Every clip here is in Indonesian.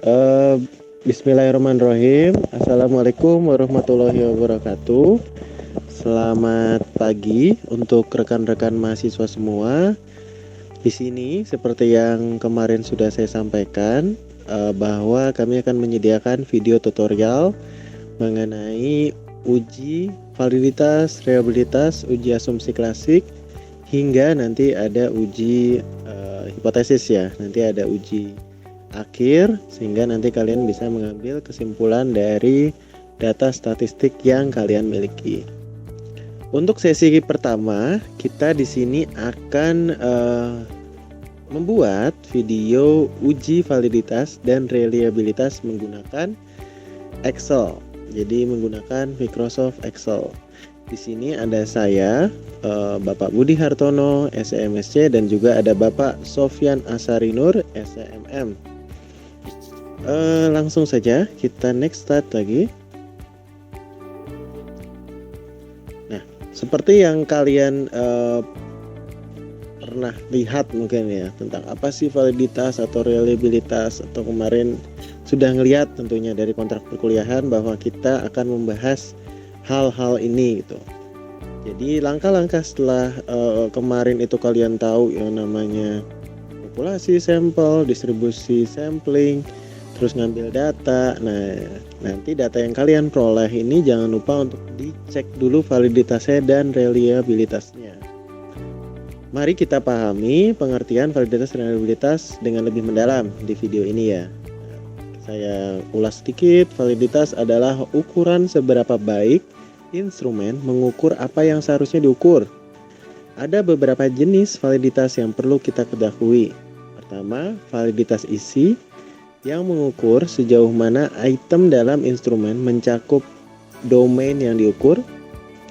Eh, Bismillahirrahmanirrahim. Assalamualaikum warahmatullahi wabarakatuh. Selamat pagi untuk rekan-rekan mahasiswa semua. Di sini seperti yang kemarin sudah saya sampaikan, bahwa kami akan menyediakan video tutorial mengenai uji validitas, reliabilitas, uji asumsi klasik, hingga nanti ada uji hipotesis ya. Nanti ada uji akhir, sehingga nanti kalian bisa mengambil kesimpulan dari data statistik yang kalian miliki. Untuk sesi pertama, kita di sini akan membuat video uji validitas dan reliabilitas menggunakan Excel. Jadi menggunakan Microsoft Excel. Di sini ada saya, Bapak Budi Hartono, SEMSC, dan juga ada Bapak Sofyan Asarinur, SEMM. Langsung saja kita next start lagi. Nah, seperti yang kalian pernah lihat mungkin ya, tentang apa sih validitas atau reliabilitas, atau kemarin sudah ngelihat tentunya dari kontrak perkuliahan bahwa kita akan membahas hal-hal ini gitu. Jadi langkah-langkah setelah kemarin itu kalian tahu yang namanya populasi sampel, distribusi sampling, terus ngambil data. Nah, nanti data yang kalian peroleh ini jangan lupa untuk dicek dulu validitasnya dan reliabilitasnya. Mari kita pahami pengertian validitas dan reliabilitas dengan lebih mendalam di video ini ya. Saya ulas sedikit. Validitas adalah ukuran seberapa baik instrumen mengukur apa yang seharusnya diukur. Ada beberapa jenis validitas yang perlu kita ketahui. Pertama, validitas isi yang mengukur sejauh mana item dalam instrumen mencakup domain yang diukur.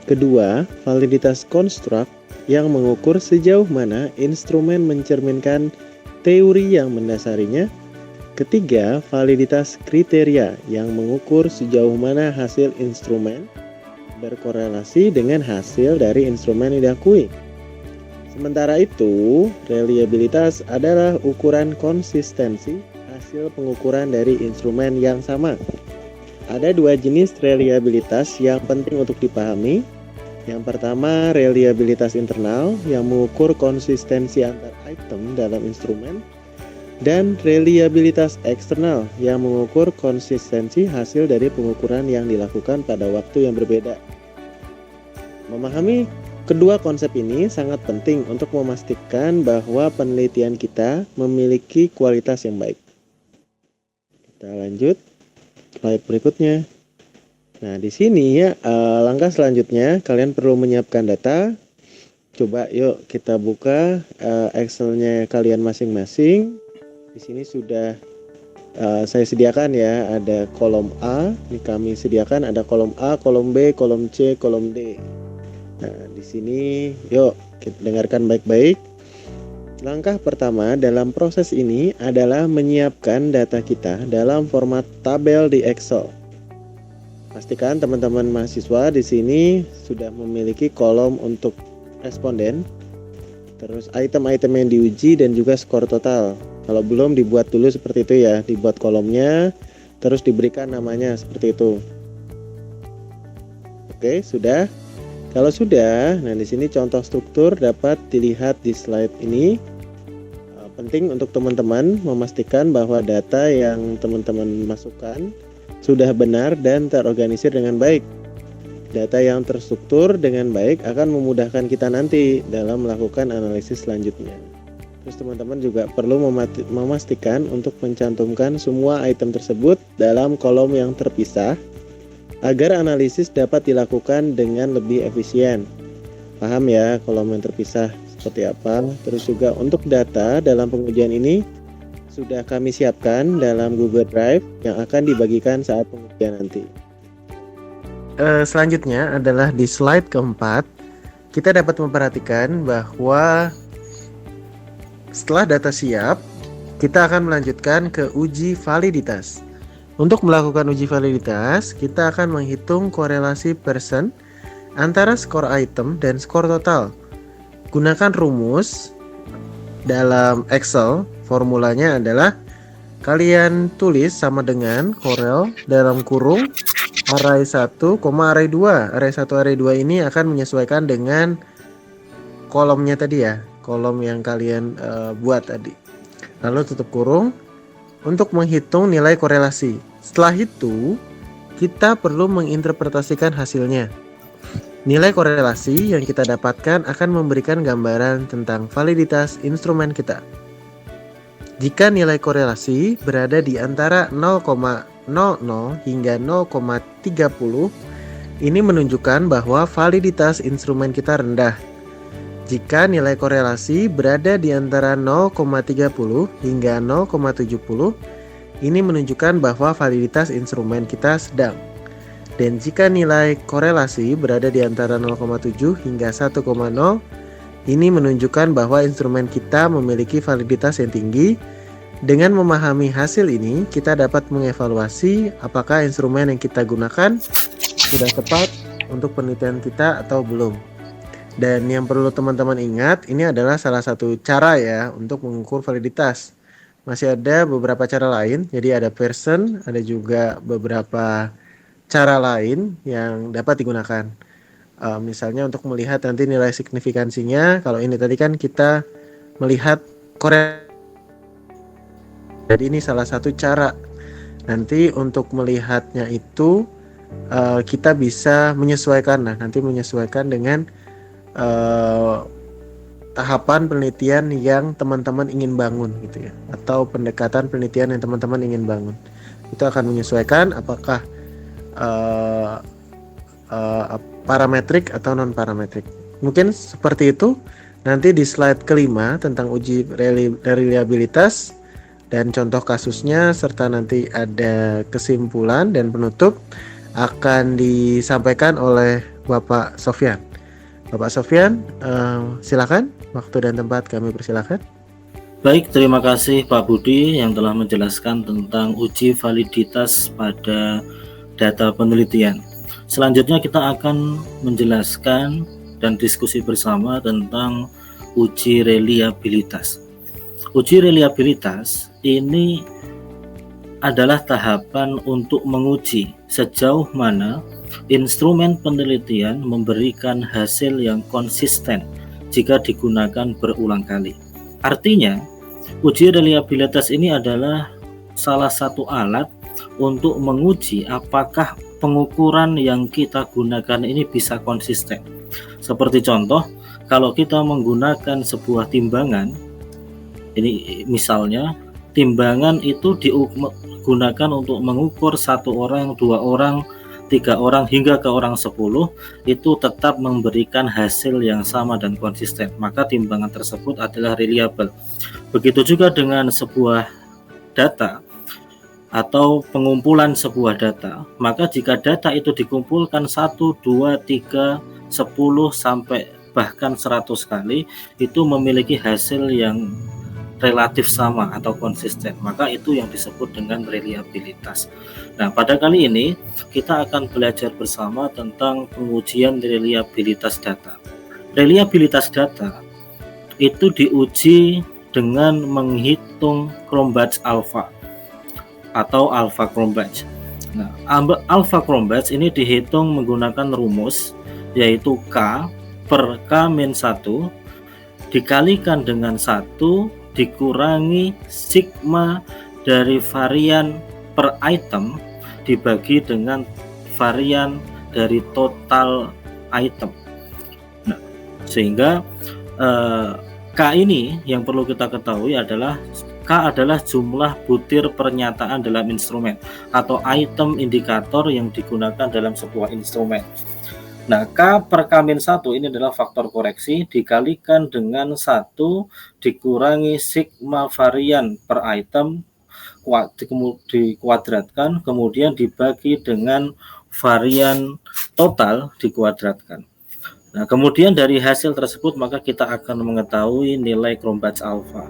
Kedua, validitas konstruk yang mengukur sejauh mana instrumen mencerminkan teori yang mendasarinya. Ketiga, validitas kriteria yang mengukur sejauh mana hasil instrumen berkorelasi dengan hasil dari instrumen yang diakui. Sementara itu, reliabilitas adalah ukuran konsistensi hasil pengukuran dari instrumen yang sama. Ada dua jenis reliabilitas yang penting untuk dipahami. Yang pertama, reliabilitas internal yang mengukur konsistensi antar item dalam instrumen, dan reliabilitas eksternal yang mengukur konsistensi hasil dari pengukuran yang dilakukan pada waktu yang berbeda. Memahami kedua konsep ini sangat penting untuk memastikan bahwa penelitian kita memiliki kualitas yang baik. Kita lanjut slide berikutnya. Nah, di sini ya, langkah selanjutnya kalian perlu menyiapkan data. Coba yuk kita buka Excel-nya kalian masing-masing. Di sini sudah saya sediakan ya, ada kolom A. Ini kami sediakan ada kolom A, kolom B, kolom C, kolom D. Nah, di sini yuk kita dengarkan baik-baik. Langkah pertama dalam proses ini adalah menyiapkan data kita dalam format tabel di Excel. Pastikan teman-teman mahasiswa di sini sudah memiliki kolom untuk responden, terus item-item yang diuji, dan juga skor total. Kalau belum, dibuat dulu seperti itu ya, dibuat kolomnya, terus diberikan namanya seperti itu. Oke, sudah. Kalau sudah, nah di sini contoh struktur dapat dilihat di slide ini. Penting untuk teman-teman memastikan bahwa data yang teman-teman masukkan sudah benar dan terorganisir dengan baik. Data yang terstruktur dengan baik akan memudahkan kita nanti dalam melakukan analisis selanjutnya. Terus teman-teman juga perlu memastikan untuk mencantumkan semua item tersebut dalam kolom yang terpisah agar analisis dapat dilakukan dengan lebih efisien. Paham ya kolom yang terpisah seperti apa? Terus juga untuk data dalam pengujian ini sudah kami siapkan dalam Google Drive yang akan dibagikan saat pengujian nanti. Selanjutnya adalah di slide keempat, kita dapat memperhatikan bahwa setelah data siap, kita akan melanjutkan ke uji validitas. Untuk melakukan uji validitas, kita akan menghitung korelasi persen antara skor item dan skor total. Gunakan rumus dalam Excel. Formulanya adalah kalian tulis sama dengan Corel dalam kurung array 1, array 2. Array 1, array 2 ini akan menyesuaikan dengan kolomnya tadi ya, kolom yang kalian buat tadi. Lalu tutup kurung untuk menghitung nilai korelasi. Setelah itu, kita perlu menginterpretasikan hasilnya. Nilai korelasi yang kita dapatkan akan memberikan gambaran tentang validitas instrumen kita. Jika nilai korelasi berada di antara 0,00 hingga 0,30, ini menunjukkan bahwa validitas instrumen kita rendah. Jika nilai korelasi berada di antara 0,30 hingga 0,70, ini menunjukkan bahwa validitas instrumen kita sedang. Dan jika nilai korelasi berada di antara 0,7 hingga 1,0, ini menunjukkan bahwa instrumen kita memiliki validitas yang tinggi. Dengan memahami hasil ini, kita dapat mengevaluasi apakah instrumen yang kita gunakan sudah tepat untuk penelitian kita atau belum. Dan yang perlu teman-teman ingat, ini adalah salah satu cara ya untuk mengukur validitas. Masih ada beberapa cara lain, jadi ada Pearson, ada juga beberapa cara lain yang dapat digunakan. Misalnya untuk melihat nanti nilai signifikansinya, kalau ini tadi kan kita melihat korelasi. Jadi ini salah satu cara. Nanti untuk melihatnya itu kita bisa menyesuaikan. Nah, nanti menyesuaikan dengan tahapan penelitian yang teman-teman ingin bangun gitu ya, atau pendekatan penelitian yang teman-teman ingin bangun. Itu akan menyesuaikan apakah parametrik atau non parametrik. Mungkin seperti itu. Nanti di slide kelima tentang uji reliabilitas dan contoh kasusnya, serta nanti ada kesimpulan dan penutup akan disampaikan oleh Bapak Sofyan. Bapak Sofyan, silakan, waktu dan tempat kami persilakan. Baik, terima kasih Pak Budi yang telah menjelaskan tentang uji validitas pada data penelitian. Selanjutnya kita akan menjelaskan dan diskusi bersama tentang uji reliabilitas. Uji reliabilitas ini adalah tahapan untuk menguji sejauh mana instrumen penelitian memberikan hasil yang konsisten jika digunakan berulang kali. Artinya, uji reliabilitas ini adalah salah satu alat untuk menguji apakah pengukuran yang kita gunakan ini bisa konsisten. Seperti contoh, kalau kita menggunakan sebuah timbangan, ini misalnya timbangan itu digunakan untuk mengukur 1 orang, 2 orang, 3 orang hingga ke orang 10, itu tetap memberikan hasil yang sama dan konsisten, maka timbangan tersebut adalah reliable. Begitu juga dengan sebuah data atau pengumpulan sebuah data, maka jika data itu dikumpulkan 1, 2, 3, 10 sampai bahkan 100 kali, itu memiliki hasil yang relatif sama atau konsisten, maka itu yang disebut dengan reliabilitas. Nah, pada kali ini kita akan belajar bersama tentang pengujian reliabilitas data. Reliabilitas data itu diuji dengan menghitung Cronbach's alpha atau alpha Cronbach. Nah, alpha Cronbach ini dihitung menggunakan rumus yaitu K per K-1 dikalikan dengan 1 dikurangi sigma dari varian per item dibagi dengan varian dari total item. Nah, sehingga K ini yang perlu kita ketahui adalah K adalah jumlah butir pernyataan dalam instrumen atau item indikator yang digunakan dalam sebuah instrumen. Nah, K per K-1 ini adalah faktor koreksi dikalikan dengan 1 dikurangi sigma varian per item dikuadratkan, kemudian dibagi dengan varian total dikuadratkan. Nah, kemudian dari hasil tersebut maka kita akan mengetahui nilai Cronbach alpha.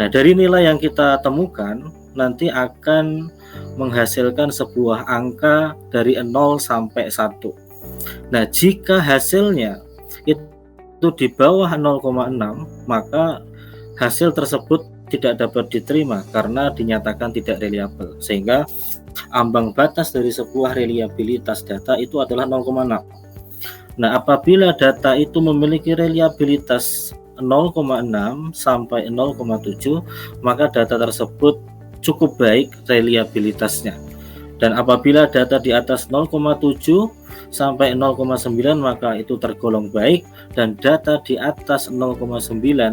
Nah, dari nilai yang kita temukan nanti akan menghasilkan sebuah angka dari 0 sampai 1. Nah, jika hasilnya itu di bawah 0,6, maka hasil tersebut tidak dapat diterima karena dinyatakan tidak reliable, sehingga ambang batas dari sebuah reliabilitas data itu adalah 0,6. Nah, apabila data itu memiliki reliabilitas 0,6 sampai 0,7, maka data tersebut cukup baik reliabilitasnya. Dan apabila data di atas 0,7 sampai 0,9 maka itu tergolong baik, dan data di atas 0,9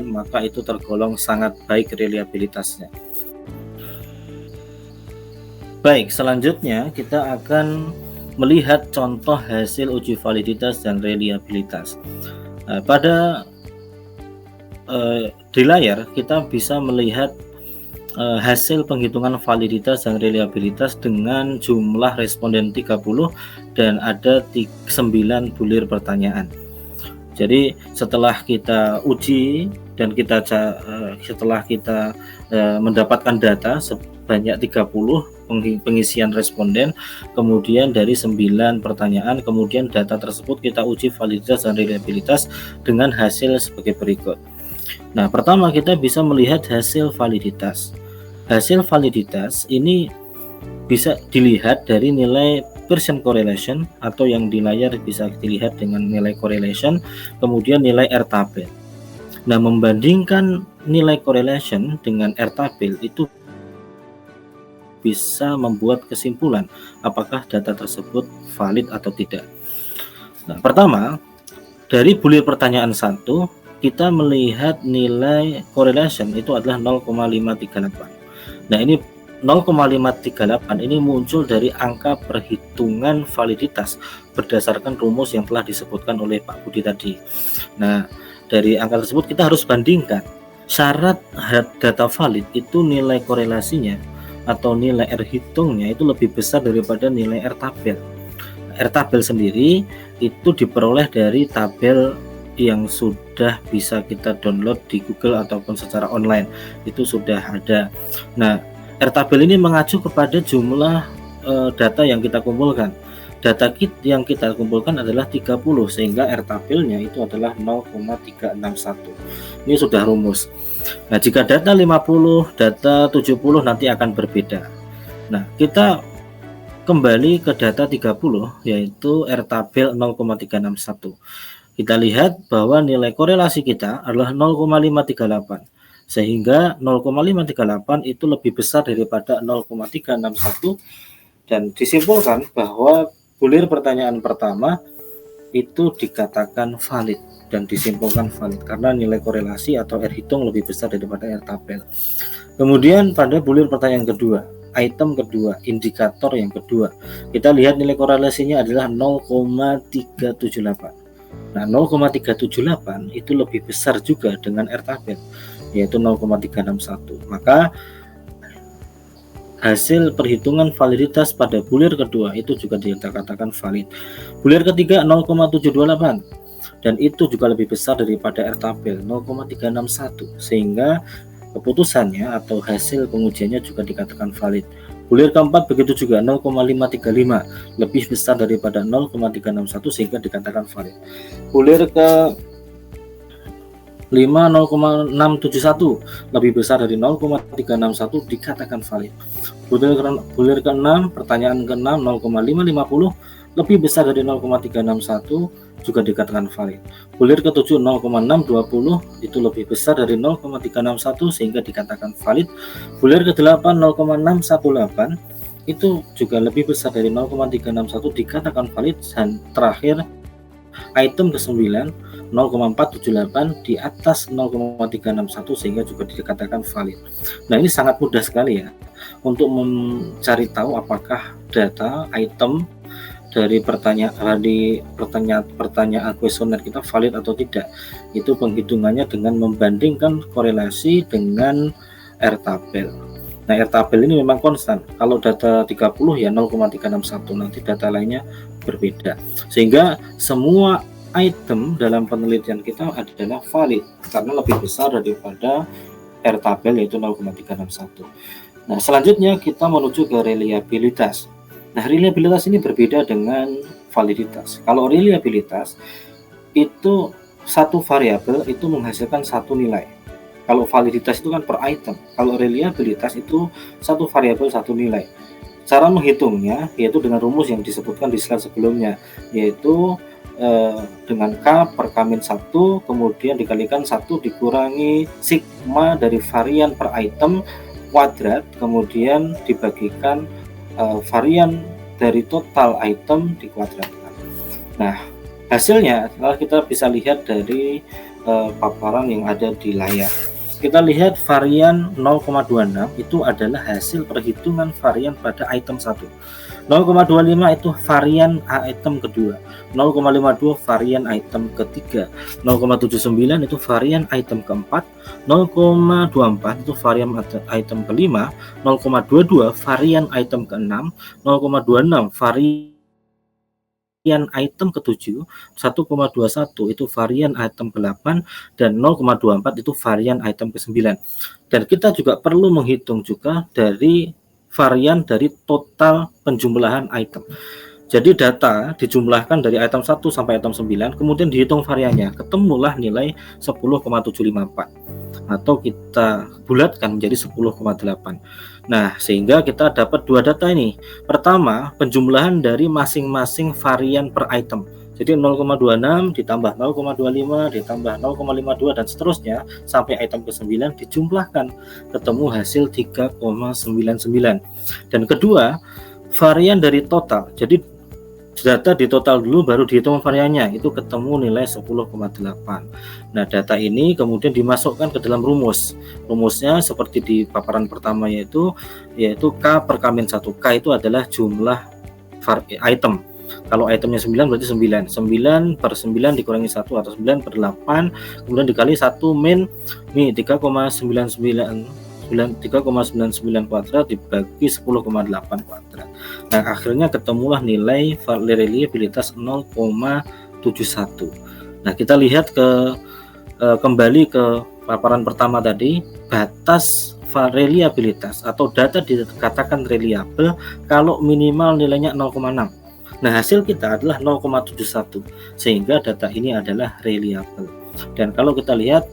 maka itu tergolong sangat baik reliabilitasnya. Baik, selanjutnya kita akan melihat contoh hasil uji validitas dan reliabilitas. Di layar kita bisa melihat hasil penghitungan validitas dan reliabilitas dengan jumlah responden 30 dan ada 9 bulir pertanyaan. Jadi setelah kita uji dan setelah kita mendapatkan data sebanyak 30 pengisian responden, kemudian dari 9 pertanyaan, kemudian data tersebut kita uji validitas dan reliabilitas dengan hasil sebagai berikut. Nah, pertama kita bisa melihat hasil validitas. Hasil validitas ini bisa dilihat dari nilai Pearson correlation, atau yang di layar bisa dilihat dengan nilai correlation, kemudian nilai R-tabel. Nah, membandingkan nilai correlation dengan R-tabel itu bisa membuat kesimpulan apakah data tersebut valid atau tidak. Nah, pertama, dari bulir pertanyaan 1, kita melihat nilai correlation itu adalah 0,538. Nah, ini 0,538 ini muncul dari angka perhitungan validitas berdasarkan rumus yang telah disebutkan oleh Pak Budi tadi. Nah, dari angka tersebut kita harus bandingkan. Syarat data valid itu nilai korelasinya atau nilai R hitungnya itu lebih besar daripada nilai R tabel. R tabel sendiri itu diperoleh dari tabel yang sudah bisa kita download di Google ataupun secara online, itu sudah ada. Nah, R tabel ini mengacu kepada jumlah data yang kita kumpulkan. Data kit yang kita kumpulkan adalah 30, sehingga R tabelnya itu adalah 0,361. Ini sudah rumus. Nah, jika data 50, data 70 nanti akan berbeda. Nah, kita kembali ke data 30, yaitu R tabel 0,361. Kita lihat bahwa nilai korelasi kita adalah 0,538, sehingga 0,538 itu lebih besar daripada 0,361, dan disimpulkan bahwa bulir pertanyaan pertama itu dikatakan valid dan disimpulkan valid karena nilai korelasi atau R hitung lebih besar daripada R tabel. Kemudian pada bulir pertanyaan kedua, item kedua, indikator yang kedua, kita lihat nilai korelasinya adalah 0,378. Nah, 0,378 itu lebih besar juga dengan R tabel, yaitu 0,361. Maka hasil perhitungan validitas pada bulir kedua itu juga dikatakan valid. Bulir ketiga 0,728, dan itu juga lebih besar daripada R tabel 0,361, sehingga keputusannya atau hasil pengujiannya juga dikatakan valid. Bulir keempat begitu juga 0,535, lebih besar daripada 0,361 sehingga dikatakan valid. Bulir ke 5 0,671, lebih besar dari 0,361 dikatakan valid. Bulir ke-6 pertanyaan ke-6 0,550, lebih besar dari 0,361 juga dikatakan valid. Bulir ke-7 0,620 itu lebih besar dari 0,361 sehingga dikatakan valid. Bulir ke-8 0,618 itu juga lebih besar dari 0,361 dikatakan valid. Dan terakhir item ke-9 0,478 di atas 0,361 sehingga juga dikatakan valid. Nah, ini sangat mudah sekali ya untuk mencari tahu apakah data item dari pertanyaan kuesioner kita valid atau tidak. Itu penghitungannya dengan membandingkan korelasi dengan R tabel. Nah, R tabel ini memang konstan. Kalau data 30 ya 0,361, nanti data lainnya berbeda. Sehingga semua item dalam penelitian kita adalah valid karena lebih besar daripada R tabel yaitu 0,361. Nah, selanjutnya kita menuju ke reliabilitas. Nah, reliabilitas ini berbeda dengan validitas. Kalau reliabilitas itu satu variabel itu menghasilkan satu nilai. Kalau validitas itu kan per item, kalau reliabilitas itu satu variabel satu nilai. Cara menghitungnya yaitu dengan rumus yang disebutkan di slide sebelumnya, yaitu dengan K per K-1 kemudian dikalikan 1 dikurangi sigma dari varian per item kuadrat, kemudian dibagikan varian dari total item dikuadratkan. Nah, hasilnya adalah kita bisa lihat dari paparan yang ada di layar. Kita lihat varian 0,26 itu adalah hasil perhitungan varian pada item 1. 0,25 itu varian item kedua, 0,52 varian item ketiga, 0,79 itu varian item keempat, 0,24 itu varian item kelima, 0,22 varian item keenam, 0,26 varian item ke-7, 1,21 itu varian item ke-8, dan 0,24 itu varian item ke-9. Dan kita juga perlu menghitung juga dari varian dari total penjumlahan item. Jadi data dijumlahkan dari item 1 sampai item 9, kemudian dihitung variannya, ketemulah nilai 10,754 atau kita bulatkan menjadi 10,8. Nah, sehingga kita dapat dua data ini. Pertama, penjumlahan dari masing-masing varian per item. Jadi 0,26 ditambah 0,25 ditambah 0,52 dan seterusnya sampai item ke-9 dijumlahkan, ketemu hasil 3,99. Dan kedua, varian dari total. Jadi data di total dulu baru dihitung variannya, itu ketemu nilai 10,8. Nah, data ini kemudian dimasukkan ke dalam rumus. Rumusnya seperti di paparan pertama yaitu K per K-1. K itu adalah jumlah item. Kalau itemnya 9 berarti 9. 9 per 9 dikurangi 1 atau 9 per 8 kemudian dikali 1 min 3,99 kuadrat dibagi 10,8 kuadrat. Nah, akhirnya ketemulah nilai reliabilitas 0,71. Nah, kita lihat kembali ke paparan pertama tadi, batas reliabilitas atau data dikatakan reliable kalau minimal nilainya 0,6. Nah, hasil kita adalah 0,71 sehingga data ini adalah reliable. Dan kalau kita lihat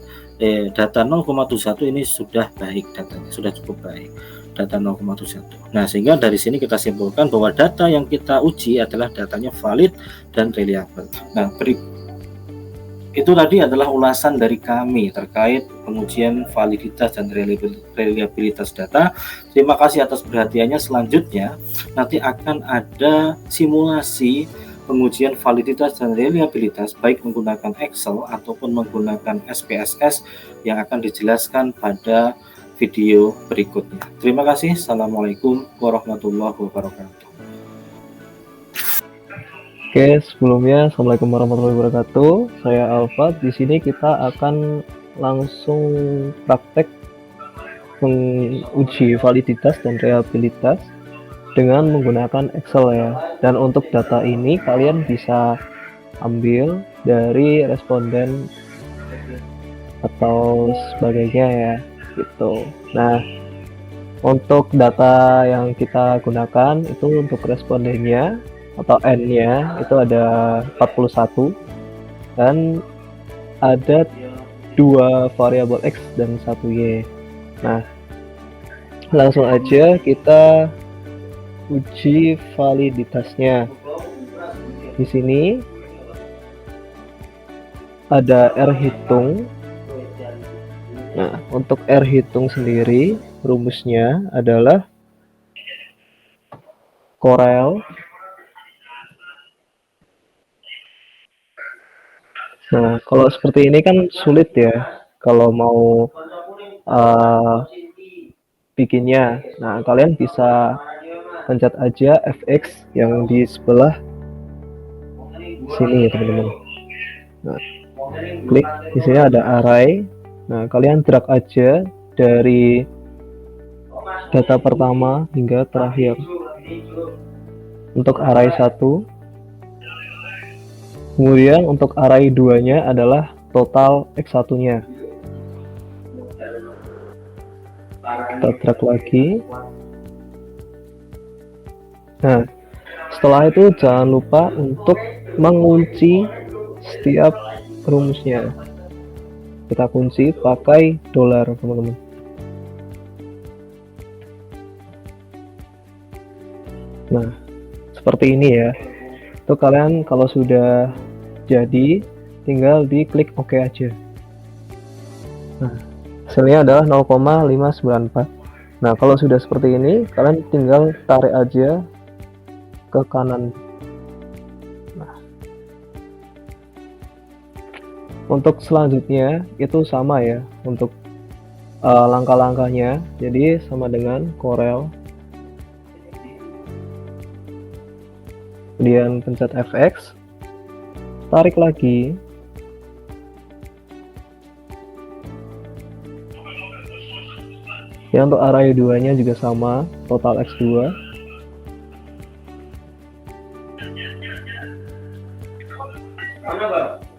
data 0,71 ini sudah baik, datanya sudah cukup baik, data 0,71. Nah, sehingga dari sini kita simpulkan bahwa data yang kita uji adalah datanya valid dan reliable. Nah, itu tadi adalah ulasan dari kami terkait pengujian validitas dan reliabilitas data. Terima kasih atas perhatiannya. Selanjutnya nanti akan ada simulasi pengujian validitas dan reliabilitas baik menggunakan Excel ataupun menggunakan SPSS yang akan dijelaskan pada video berikutnya. Terima kasih. Assalamualaikum warahmatullahi wabarakatuh. Oke, sebelumnya Assalamualaikum warahmatullahi wabarakatuh. Saya Alfa. Di sini kita akan langsung praktek menguji validitas dan reliabilitas dengan menggunakan Excel ya. Dan untuk data ini kalian bisa ambil dari responden atau sebagainya ya, gitu. Nah, untuk data yang kita gunakan itu untuk respondennya atau N-nya itu ada 41 dan ada 2 variabel X dan 1 Y. Nah, langsung aja kita uji validitasnya. Di sini ada R hitung. Nah, untuk R hitung sendiri rumusnya adalah Corel. Nah, kalau seperti ini kan sulit ya kalau mau bikinnya. Nah, kalian bisa pencet aja fx yang di sebelah sini ya teman-teman. Nah, klik di sini ada array. Nah, kalian drag aja dari data pertama hingga terakhir. Untuk array 1. Kemudian untuk array 2-nya adalah total X1-nya. Kita drag lagi. Nah, setelah itu jangan lupa untuk mengunci setiap rumusnya. kita kunci pakai dolar, teman-teman. Nah, seperti ini ya. Itu kalian kalau sudah jadi, tinggal diklik OK aja. Nah, hasilnya adalah 0,594. Nah, kalau sudah seperti ini, kalian tinggal tarik aja ke kanan. Nah, untuk selanjutnya itu sama ya, untuk langkah-langkahnya. Jadi sama dengan Corel. Kemudian pencet FX, tarik lagi. Ya, untuk array 2-nya juga sama, total X2.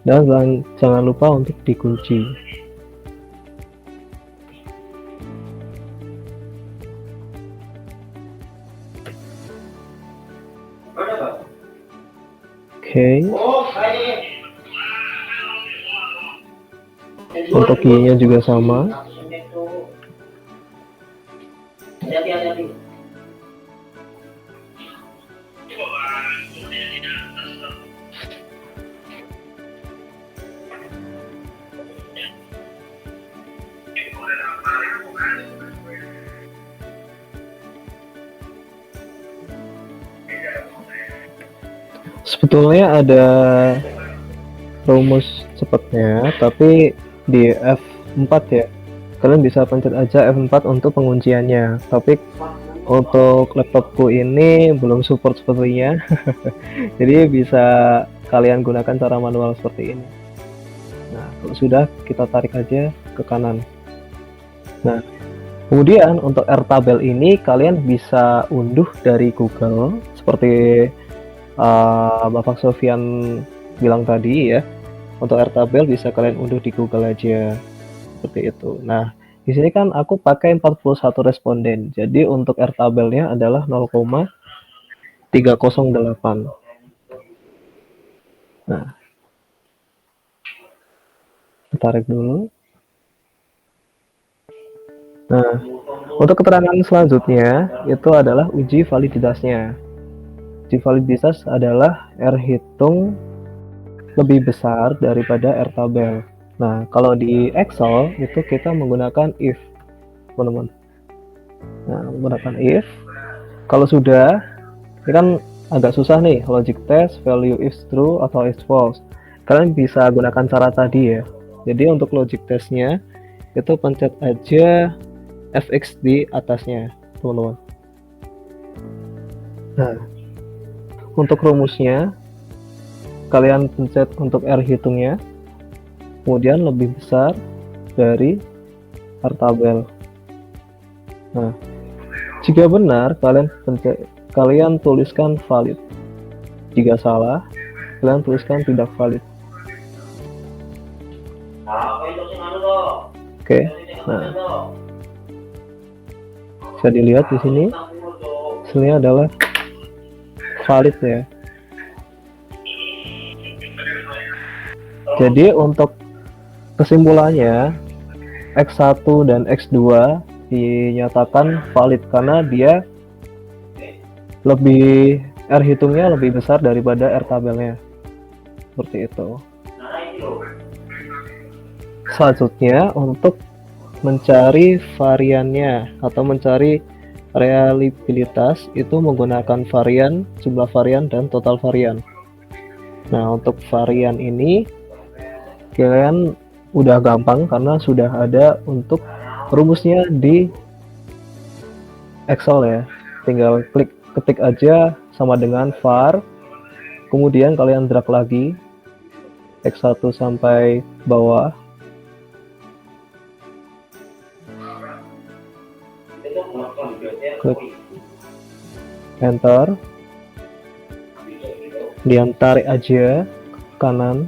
Dan jangan lupa untuk dikunci. Oke. Untuk Y-nya juga sama. Sebetulnya ada rumus cepatnya, tapi di F4 ya. Kalian bisa pencet aja F4 untuk pengunciannya. Tapi untuk laptopku ini belum support sepertinya. Jadi bisa kalian gunakan cara manual seperti ini. Nah, kalau sudah, kita tarik aja ke kanan. Nah, kemudian untuk Airtable ini kalian bisa unduh dari Google seperti Bapak Sofian bilang tadi ya. Untuk Airtable bisa kalian unduh di Google aja seperti itu. Nah, di sini kan aku pakai 41 responden. Jadi untuk Airtable-nya adalah 0,308. Nah, tarik dulu. Nah, untuk keterangan selanjutnya itu adalah uji validitasnya. Uji validitas adalah R hitung lebih besar daripada Airtable. Nah, kalau di Excel itu kita menggunakan if, teman-teman. Nah, menggunakan if. Kalau sudah, ini kan agak susah nih, logic test, value is true atau is false. Kalian bisa gunakan cara tadi ya. Jadi untuk logic testnya itu pencet aja fx di atasnya, teman-teman. Nah, untuk rumusnya kalian pencet untuk R hitungnya, kemudian lebih besar dari Airtable. Nah, jika benar kalian tuliskan valid. Jika salah, kalian tuliskan tidak valid. Oke, nah bisa dilihat di sini hasilnya adalah valid ya. Jadi untuk kesimpulannya X1 dan X2 dinyatakan valid karena dia lebih R hitungnya lebih besar daripada Airtable-nya. Seperti itu. Selanjutnya untuk mencari variannya atau mencari reliabilitas itu menggunakan varian, jumlah varian dan total varian. Nah, untuk varian ini kalian udah gampang karena sudah ada untuk rumusnya di Excel ya. Tinggal ketik aja sama dengan var, kemudian kalian drag lagi X1 sampai bawah. Klik enter, kemudian tarik aja ke kanan.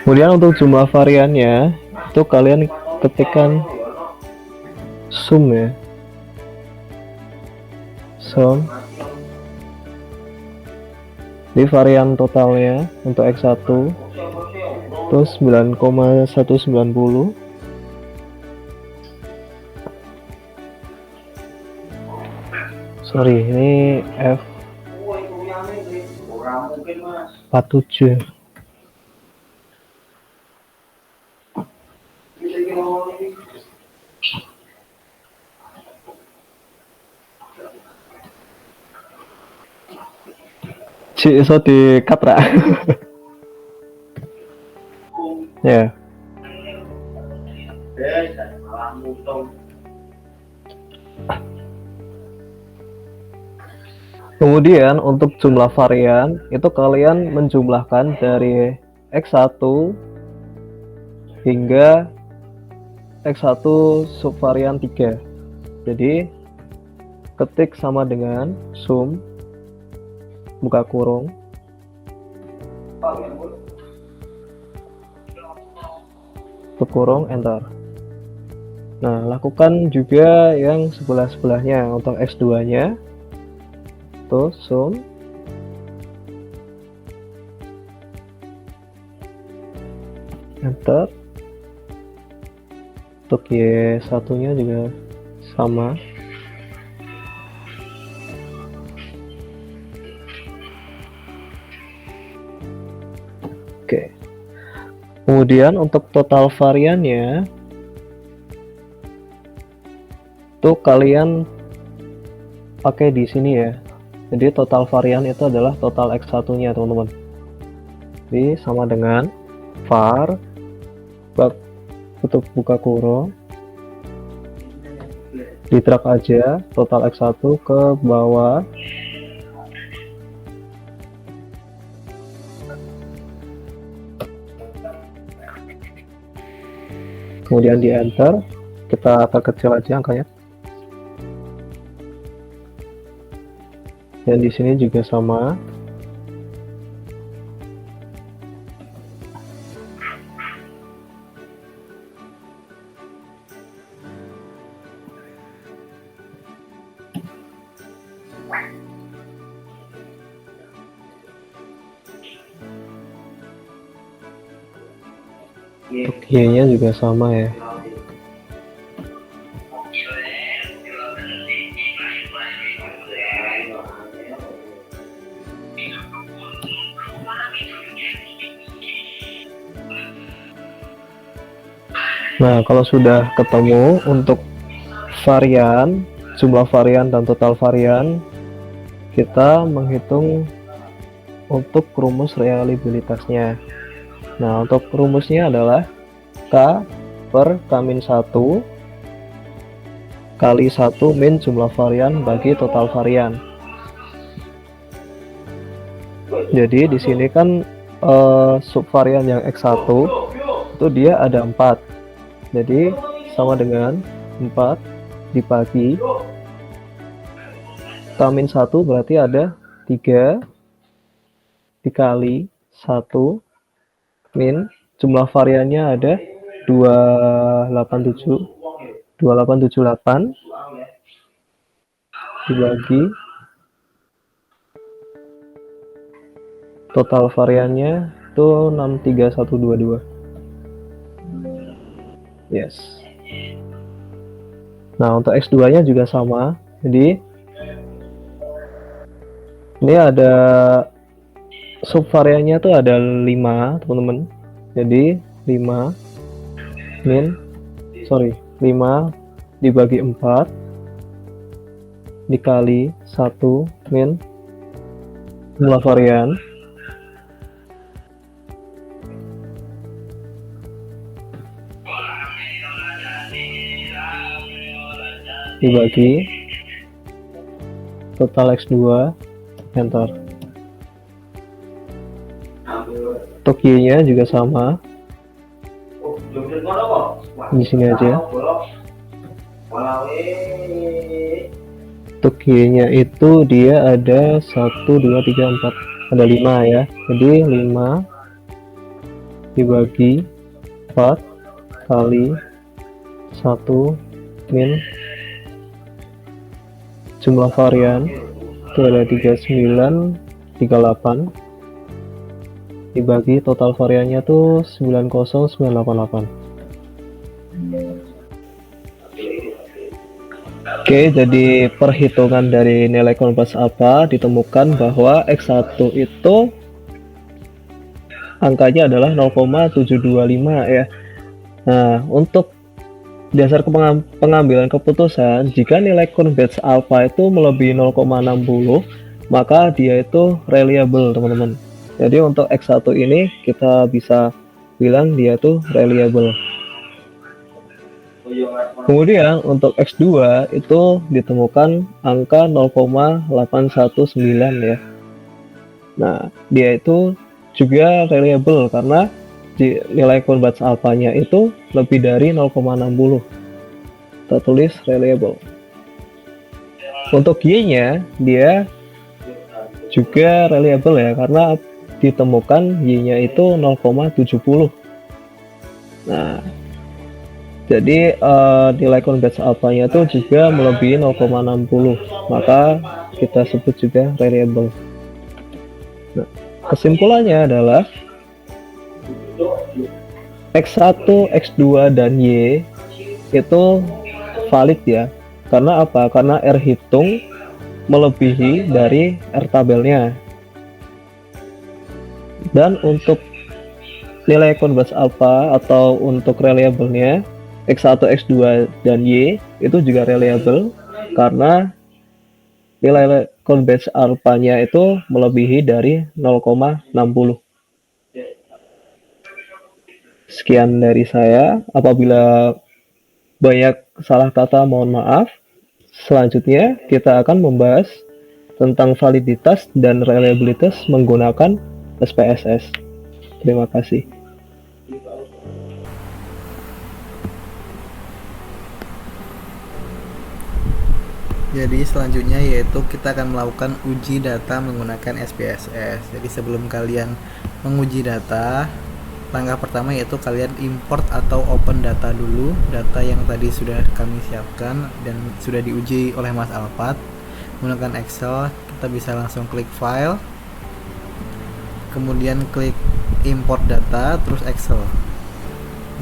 Kemudian untuk jumlah variannya itu kalian ketikkan sum ya, sum. Di varian totalnya untuk X1 itu 9,190. Sorry, ini F47. Cik iso di katra. Ya. Kemudian untuk jumlah varian itu kalian menjumlahkan dari X1 hingga X1 subvarian 3. Jadi ketik sama dengan sum buka kurung tutup kurung enter. Nah, lakukan juga yang sebelah-sebelahnya untuk X2 nya tuh sum enter. Untuk Y1 nya juga sama. Oke. Kemudian untuk total variannya tuh kalian pakai di sini ya. Jadi total varian itu adalah total X1-nya, teman-teman. Jadi sama dengan var tutup buka kurung di drag aja total X1 ke bawah. Kemudian di enter, kita perkecil aja angkanya. Dan di sini juga sama. Untuk Y-nya juga sama ya. Nah, kalau sudah ketemu untuk varian, jumlah varian dan total varian, kita menghitung untuk rumus reliabilitasnya. Nah, untuk rumusnya adalah K per K-1 kali 1 min jumlah varian bagi total varian. Jadi di sini kan subvarian yang X1 itu dia ada 4. Jadi sama dengan 4 dibagi K-1 berarti ada 3 dikali 1 min jumlah variannya ada 2878 dibagi total variannya itu 63122. Yes. Nah, untuk X2 nya juga sama. Jadi ini ada subvariannya tuh ada 5, teman-teman. Jadi 5 dibagi 4 dikali 1 min jumlah varian dibagi total X2 enter. Untuk Y-nya juga sama. Di sini aja. Untuk Y-nya itu dia ada 1 2 3 4, ada 5 ya. Jadi 5 dibagi 4 kali 1 min jumlah varian itu ada 3938 dibagi total variannya tuh 90988. Oke, jadi perhitungan dari nilai common base alpha ditemukan bahwa X1 itu angkanya adalah 0,725 ya. Nah, untuk dasar pengambilan keputusan, jika nilai common base alpha itu melebihi 0,60, maka dia itu reliable, teman-teman. Jadi untuk X1 ini kita bisa bilang dia itu reliable. Kemudian untuk X2 itu ditemukan angka 0,819 ya. Nah, dia itu juga reliable karena nilai common base alpha-nya itu lebih dari 0,60. Kita tulis reliable. Untuk Y-nya dia juga reliable ya karena ditemukan Y-nya itu 0,70. Nah, jadi nilai common base alpha-nya itu juga melebihi 0,60, maka kita sebut juga reliable. Nah, kesimpulannya adalah X1, X2, dan Y itu valid ya. Karena apa? Karena R hitung melebihi dari R tabelnya. Dan untuk nilai common base alpha atau untuk reliable-nya X1, X2, dan Y itu juga reliable karena nilai common base alpha-nya itu melebihi dari 0,60. Sekian dari saya. Apabila banyak salah kata, mohon maaf. Selanjutnya kita akan membahas tentang validitas dan reliabilitas menggunakan SPSS. Terima kasih. Jadi selanjutnya yaitu kita akan melakukan uji data menggunakan SPSS. Jadi sebelum kalian menguji data, langkah pertama yaitu kalian import atau open data dulu, data yang tadi sudah kami siapkan dan sudah diuji oleh Mas Alpat menggunakan Excel. Kita bisa langsung klik file, kemudian klik import data, terus Excel.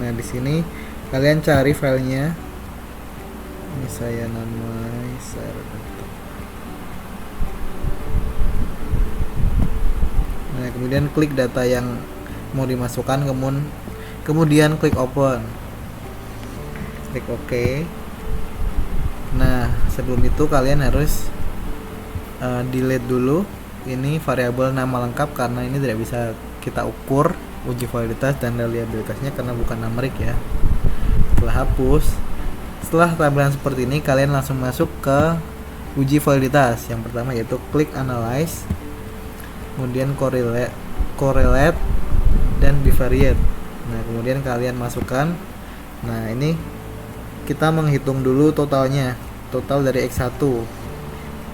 Nah, di sini kalian cari filenya. Ini saya namai Nah, kemudian klik data yang mau dimasukkan, kemudian klik open, klik OK. Nah, sebelum itu kalian harus delete dulu ini variabel nama lengkap karena ini tidak bisa kita ukur uji validitas dan reliabilitasnya karena bukan numerik ya. Setelah tampilan seperti ini, kalian langsung masuk ke uji validitas. Yang pertama yaitu klik analyze, kemudian correlate dan bivariate. Nah, kemudian kalian masukkan. Nah, ini kita menghitung dulu totalnya, total dari X1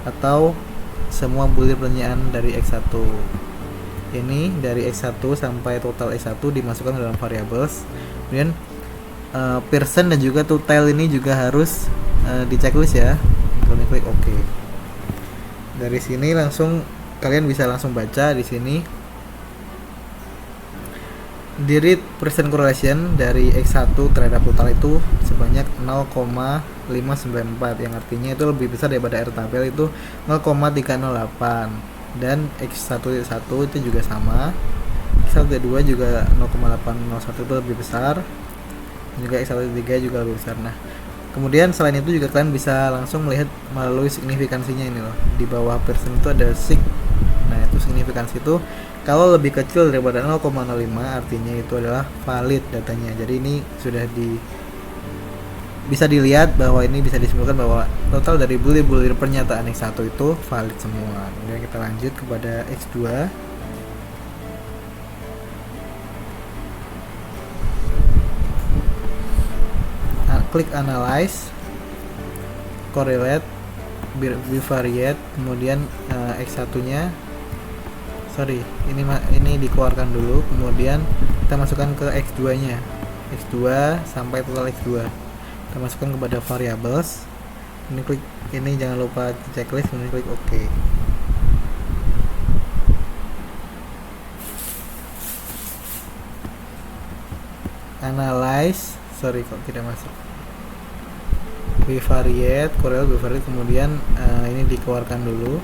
atau semua boolean pertanyaan dari X1. Ini dari X1 sampai total X1 dimasukkan dalam variables. Kemudian percent dan juga total ini juga harus di checklist ya. Kemudian klik OK. Dari sini kalian bisa langsung baca di sini. Di read percent correlation dari X1 terhadap total itu sebanyak 0,594, yang artinya itu lebih besar daripada R tabel itu 0,308, dan X1.1 itu juga sama. X1.2 juga 0,801 itu lebih besar, juga X1.3 juga lebih besar. Nah, kemudian selain itu juga kalian bisa langsung melihat melalui signifikansinya ini loh. Di bawah persen itu ada sig. Nah, itu signifikansi itu kalau lebih kecil daripada 0,05 artinya itu adalah valid datanya. Jadi ini sudah bisa dilihat bahwa ini bisa disimpulkan bahwa total dari bulir pernyataan X1 itu valid semua. Kemudian kita lanjut kepada X2. Klik analyze, correlate, bivariate, kemudian X1 nya ini dikeluarkan dulu, kemudian kita masukkan ke X2 nya, X2 sampai total X2. Kita masukkan kepada variables, ini klik ini, jangan lupa checklist, kemudian klik OK. Analyze, sorry kok tidak masuk. Bivariate, correlate, bivariate, kemudian ini dikeluarkan dulu.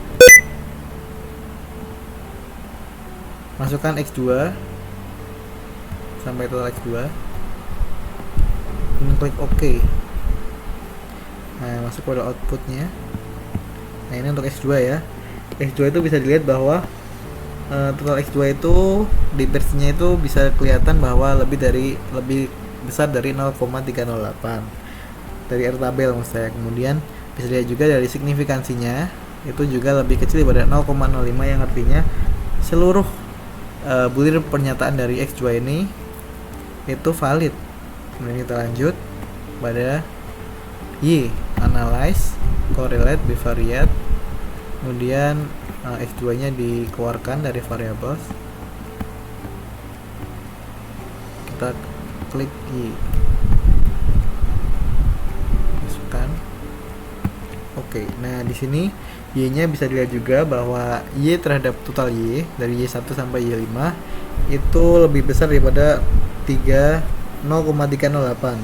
Masukkan X2 sampai total X2. Kemudian klik OK. Nah, masuk pada outputnya. Nah, ini untuk X2 ya. X2 itu bisa dilihat bahwa total X2 itu di versinya itu bisa kelihatan bahwa lebih besar dari 0,308 dari R tabel maksud saya. Kemudian bisa dilihat juga dari signifikansinya itu juga lebih kecil daripada 0,05, yang artinya seluruh bulir pernyataan dari X2 ini itu valid. Kemudian kita lanjut pada Y, analyze, correlate, bivariate. Kemudian X2 nya dikeluarkan dari variables, kita klik Y, masukkan oke. Nah, di sini Y nya bisa dilihat juga bahwa Y terhadap total Y dari Y1 sampai Y5 itu lebih besar daripada 0,308.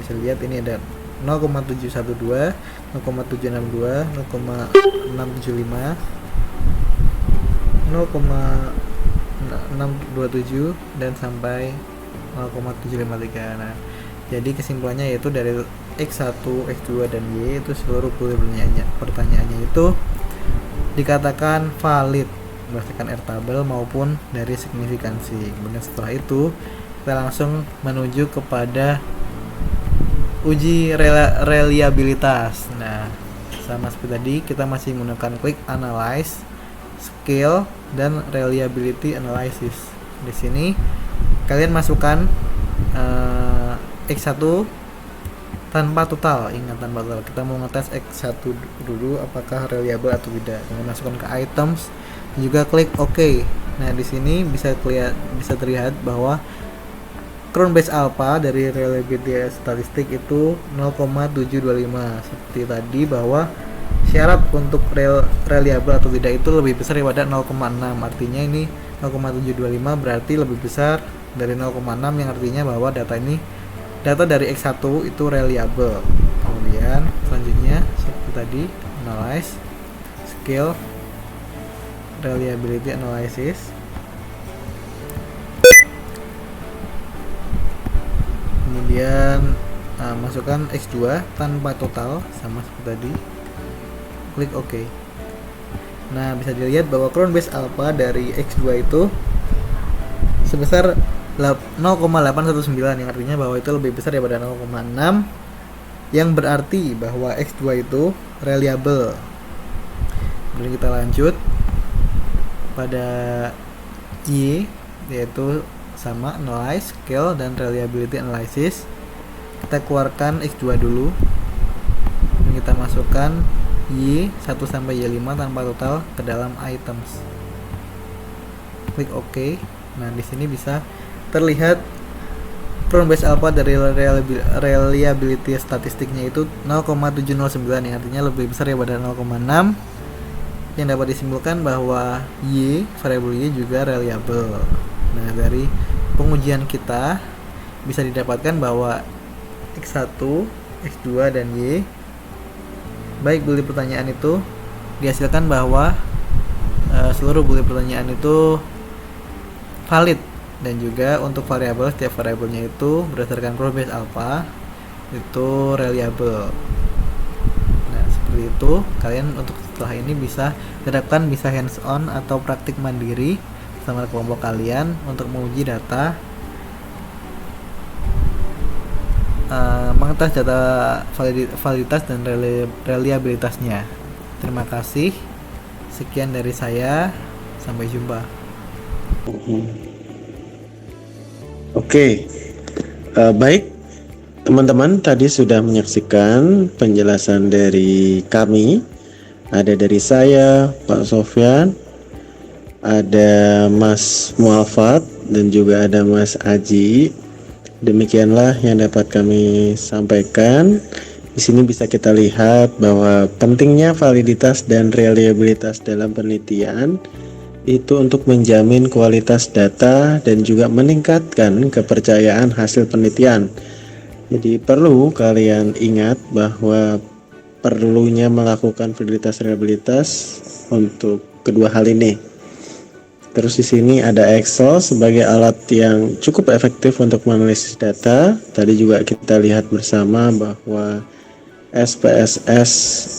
Bisa lihat ini ada 0,712, 0,762, 0,675, 0,627 dan sampai 0,753. Nah, jadi kesimpulannya yaitu dari X1, X2 dan Y itu seluruh bulir pertanyaannya itu dikatakan valid berdasarkan R tabel maupun dari signifikansi. Kemudian setelah itu kita langsung menuju kepada uji reliabilitas. Nah, sama seperti tadi kita masih menggunakan klik analyze, skill, dan reliability analysis. Di sini kalian masukkan X1 tanpa total, ingat tanpa total. Kita mau ngetes X1 dulu apakah reliable atau tidak. Kemudian masukkan ke items, juga klik OK. Nah, di sini bisa terlihat bahwa Cron base alpha dari reliability statistik itu 0,725. Seperti tadi bahwa syarat untuk reliable atau tidak itu lebih besar daripada 0,6. Artinya ini 0,725 berarti lebih besar dari 0,6, yang artinya bahwa data dari X1 itu reliable. Kemudian selanjutnya seperti tadi, analyze, skill, reliability analysis. Kemudian masukkan X2 tanpa total sama seperti tadi, klik OK. Nah, bisa dilihat bahwa Cron base alpha dari X2 itu sebesar 0,819, yang artinya bahwa itu lebih besar daripada 0,6, yang berarti bahwa X2 itu reliable. Kemudian kita lanjut pada Y, yaitu sama analyze, scale, dan reliability analysis. Kita keluarkan X2 dulu dan kita masukkan Y1 sampai Y5 tanpa total ke dalam items, klik OK. Nah, di sini bisa terlihat Cron base alpha dari reliability statistiknya itu 0,709, yang artinya lebih besar daripada 0,6, yang dapat disimpulkan bahwa Y, variabel Y juga reliable. Nah, dari pengujian kita bisa didapatkan bahwa X1, X2, dan Y, baik bulir pertanyaan itu dihasilkan bahwa seluruh bulir pertanyaan itu valid, dan juga untuk variabel, setiap variabelnya itu berdasarkan Cron base alpha itu reliable. Nah, seperti itu kalian untuk setelah ini bisa terapkan, bisa hands on atau praktik mandiri sama kelompok kalian untuk menguji data, mengetes data validitas dan reliabilitasnya. Terima kasih, sekian dari saya, sampai jumpa. Oke, baik teman-teman, tadi sudah menyaksikan penjelasan dari kami. Ada dari saya, Pak Sofyan, ada Mas Mualfat dan juga ada Mas Aji. Demikianlah yang dapat kami sampaikan. Di sini bisa kita lihat bahwa pentingnya validitas dan reliabilitas dalam penelitian itu untuk menjamin kualitas data dan juga meningkatkan kepercayaan hasil penelitian. Jadi perlu kalian ingat bahwa perlunya melakukan validitas reliabilitas untuk kedua hal ini. Terus di sini ada Excel sebagai alat yang cukup efektif untuk menganalisis data. Tadi juga kita lihat bersama bahwa SPSS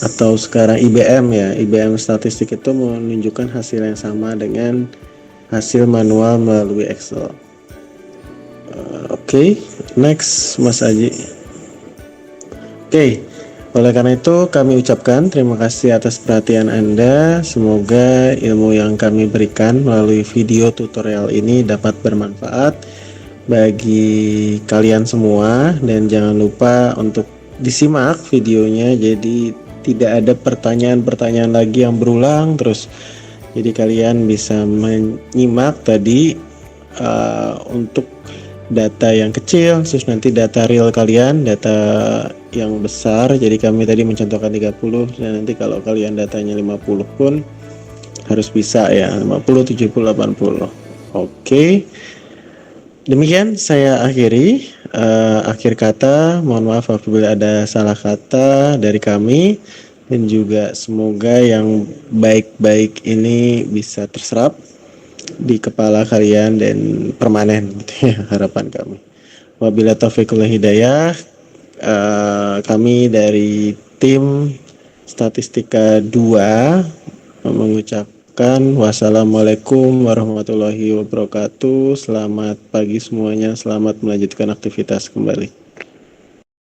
atau sekarang IBM ya, IBM statistik itu menunjukkan hasil yang sama dengan hasil manual melalui Excel. Oke, next Mas Aji. Oke, oleh karena itu kami ucapkan terima kasih atas perhatian Anda. Semoga ilmu yang kami berikan melalui video tutorial ini dapat bermanfaat bagi kalian semua, dan jangan lupa untuk disimak videonya, jadi tidak ada pertanyaan-pertanyaan lagi yang berulang terus. Jadi kalian bisa menyimak tadi untuk data yang kecil, terus nanti data real kalian, data yang besar. Jadi kami tadi mencontohkan 30, dan nanti kalau kalian datanya 50 pun harus bisa ya, 50, 70, 80. Oke. Demikian saya akhiri. Akhir kata, mohon maaf apabila ada salah kata dari kami, dan juga semoga yang baik-baik ini bisa terserap di kepala kalian dan permanen gitu ya, harapan kami. Wabillahi taufiq wal hidayah. Kami dari tim Statistika 2 mengucapkan wassalamualaikum warahmatullahi wabarakatuh. Selamat pagi semuanya, selamat melanjutkan aktivitas kembali.